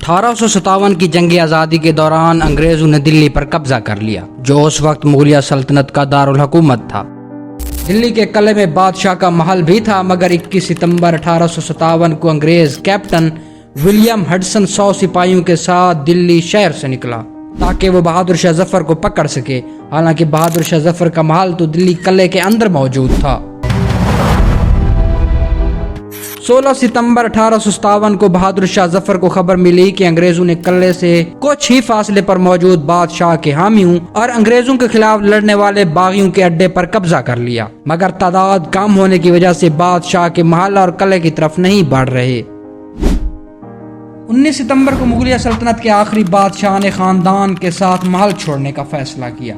1857 کی جنگ آزادی کے دوران انگریزوں نے دلی پر قبضہ کر لیا، جو اس وقت مغلیہ سلطنت کا دارالحکومت تھا۔ دلی کے قلعے میں بادشاہ کا محل بھی تھا، مگر 21 ستمبر 1857 کو انگریز کیپٹن ولیم ہڈسن 100 سپاہیوں کے ساتھ دلی شہر سے نکلا تاکہ وہ بہادر شاہ ظفر کو پکڑ سکے۔ حالانکہ بہادر شاہ ظفر کا محل تو دلی قلعے کے اندر موجود تھا۔ 16 ستمبر 1857 کو بہادر شاہ ظفر کو خبر ملی کہ انگریزوں نے قلعے سے کچھ ہی فاصلے پر موجود بادشاہ کے حامیوں اور انگریزوں کے خلاف لڑنے والے باغیوں کے اڈے پر قبضہ کر لیا، مگر تعداد کم ہونے کی وجہ سے بادشاہ کے محل اور قلعے کی طرف نہیں بڑھ رہے۔ 19 ستمبر کو مغلیہ سلطنت کے آخری بادشاہ نے خاندان کے ساتھ محل چھوڑنے کا فیصلہ کیا۔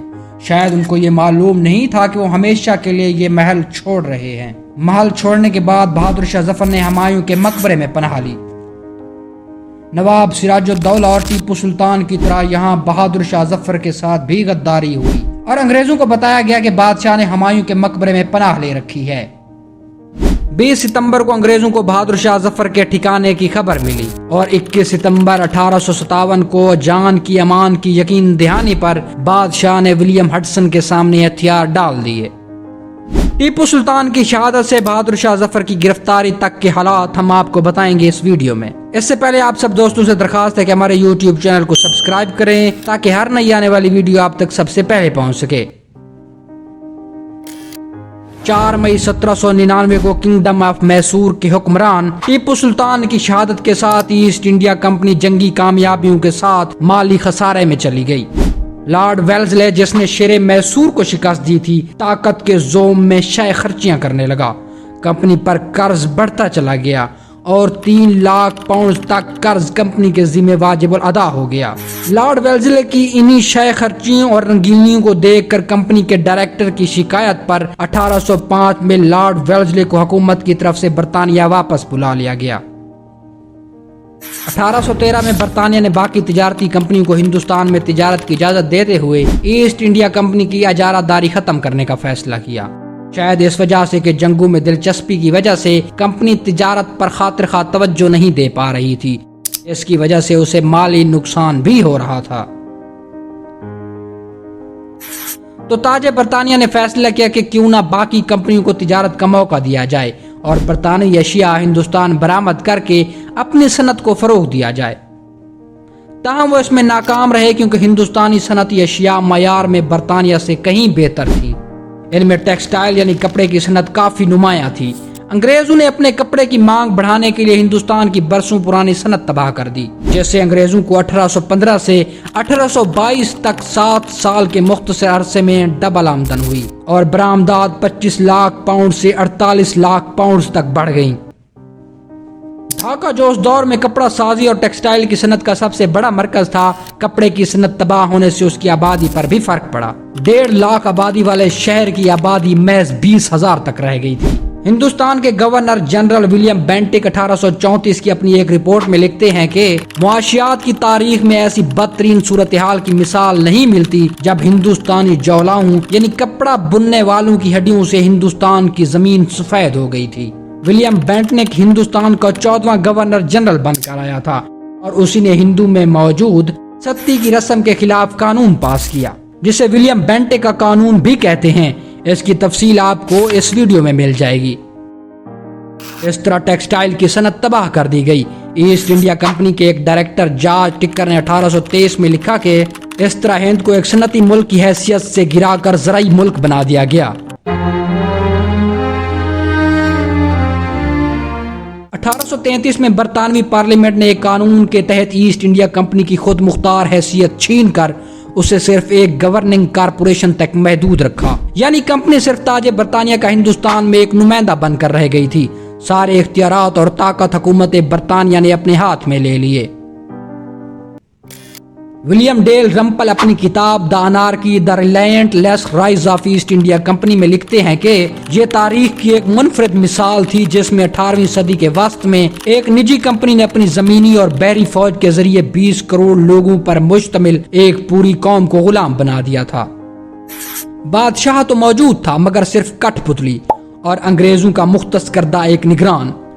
شاید ان کو یہ معلوم نہیں تھا کہ وہ ہمیشہ کے لیے یہ محل چھوڑ رہے ہیں۔ محل چھوڑنے کے بعد بہادر شاہ ظفر نے ہمایوں کے مقبرے میں پناہ لی۔ نواب سراج الدولہ اور ٹیپو سلطان کی طرح یہاں بہادر شاہ ظفر کے ساتھ بھی غداری ہوئی اور انگریزوں کو بتایا گیا کہ بادشاہ نے ہمایوں کے مقبرے میں پناہ لے رکھی ہے۔ 20 ستمبر کو انگریزوں کو بہادر شاہ ظفر کے ٹھکانے کی خبر ملی اور 21 ستمبر 1857 کو جان کی امان کی یقین دہانی پر بادشاہ نے ولیم ہڈسن کے سامنے ہتھیار ڈال دیے۔ ٹیپو سلطان کی شہادت سے بہادر شاہ ظفر کی گرفتاری تک کے حالات ہم آپ کو بتائیں گے اس ویڈیو میں۔ اس سے پہلے آپ سب دوستوں سے درخواست ہے کہ ہمارے YouTube چینل کو سبسکرائب کریں تاکہ ہر نئی آنے والی ویڈیو آپ تک سب سے پہلے پہنچ سکے۔ 4 مئی 1799 کو کنگڈم آف میسور کے حکمران ٹیپو سلطان کی شہادت کے ساتھ ایسٹ انڈیا کمپنی جنگی کامیابیوں کے ساتھ مالی خسارے میں چلی گئی۔ لارڈ ویلزلے، جس نے شیر میسور کو شکست دی تھی، طاقت کے زوم میں شے خرچیاں کرنے لگا۔ کمپنی پر قرض بڑھتا چلا گیا اور 3 لاکھ پاؤنڈ تک قرض کمپنی کے ذمہ واجب الادا ہو گیا۔ لارڈ ویلزلے کی انہی شے خرچیوں اور رنگینیوں کو دیکھ کر کمپنی کے ڈائریکٹر کی شکایت پر 1805 میں لارڈ ویلزلے کو حکومت کی طرف سے برطانیہ واپس بلا لیا گیا۔ 1813 میں برطانیہ نے باقی تجارتی کمپنیوں کو ہندوستان میں تجارت کی اجازت دیتے ہوئے ایسٹ انڈیا کمپنی کی اجارہ داری ختم کرنے کا فیصلہ کیا۔ شاید اس وجہ سے کہ جنگوں میں دلچسپی کی وجہ سے کمپنی تجارت پر خاطر خواہ توجہ نہیں دے پا رہی تھی، اس کی وجہ سے اسے مالی نقصان بھی ہو رہا تھا۔ تو تاج برطانیہ نے فیصلہ کیا کہ کیوں نہ باقی کمپنیوں کو تجارت کا موقع دیا جائے اور برطانوی اشیاء ہندوستان برآمد کر کے اپنی صنعت کو فروغ دیا جائے۔ تاہم وہ اس میں ناکام رہے کیونکہ ہندوستانی صنعتی اشیاء معیار میں برطانیہ سے کہیں بہتر تھی۔ ان میں ٹیکسٹائل یعنی کپڑے کی صنعت کافی نمایاں تھی۔ انگریزوں نے اپنے کپڑے کی مانگ بڑھانے کے لیے ہندوستان کی برسوں پرانی صنعت تباہ کر دی، جس سے انگریزوں کو 1815 سے 1822 تک 7 سال کے مختصر عرصے میں ڈبل آمدن ہوئی اور برآمدات 25 لاکھ پاؤنڈ سے 48 لاکھ پاؤنڈ تک بڑھ گئیں۔ ڈھاکہ جو اس دور میں کپڑا سازی اور ٹیکسٹائل کی صنعت کا سب سے بڑا مرکز تھا، کپڑے کی صنعت تباہ ہونے سے اس کی آبادی پر بھی فرق پڑا۔ 1.5 لاکھ آبادی والے شہر کی آبادی محض 20,000 تک رہ گئی تھی۔ ہندوستان کے گورنر جنرل ولیم بینٹک 1834 کی اپنی ایک رپورٹ میں لکھتے ہیں کہ معاشیات کی تاریخ میں ایسی بدترین صورتحال کی مثال نہیں ملتی جب ہندوستانی جولاؤں یعنی کپڑا بننے والوں کی ہڈیوں سے ہندوستان کی زمین سفید ہو گئی تھی۔ ولیم بینٹک ہندوستان کا 14واں گورنر جنرل بن کر آیا تھا اور اسی نے ہندو میں موجود ستی کی رسم کے خلاف قانون پاس کیا، جسے ولیم بینٹک کا قانون بھی کہتے ہیں۔ اس کی تفصیل آپ کو اس ویڈیو میں مل جائے گی۔ اس طرح ٹیکسٹائل کی صنعت تباہ کر دی گئی۔ ایسٹ انڈیا کمپنی کے ایک ڈائریکٹر جارج ٹکر نے 1823 میں لکھا کہ اس طرح ہند کو ایک صنعتی ملک کی حیثیت سے گرا کر زرعی ملک بنا دیا گیا۔ 1833 میں برطانوی پارلیمنٹ نے ایک قانون کے تحت ایسٹ انڈیا کمپنی کی خود مختار حیثیت چھین کر اسے صرف ایک گورننگ کارپوریشن تک محدود رکھا، یعنی کمپنی صرف تاج برطانیہ کا ہندوستان میں ایک نمائندہ بن کر رہ گئی تھی۔ سارے اختیارات اور طاقت حکومت برطانیہ نے اپنے ہاتھ میں لے لیے۔ ولیم ڈیل رمپل اپنی کتاب the anarchy the relentless rise of East India company میں لکھتے ہیں کہ یہ تاریخ کی ایک منفرد مثال تھی جس میں 18ویں صدی کے وسط میں ایک نجی کمپنی نے اپنی زمینی اور بحری فوج کے ذریعے 20 کروڑ لوگوں پر مشتمل ایک پوری قوم کو غلام بنا دیا تھا۔ بادشاہ تو موجود تھا مگر صرف کٹھ پتلی اور انگریزوں کا مختص کردہ ایک نگران۔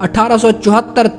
1874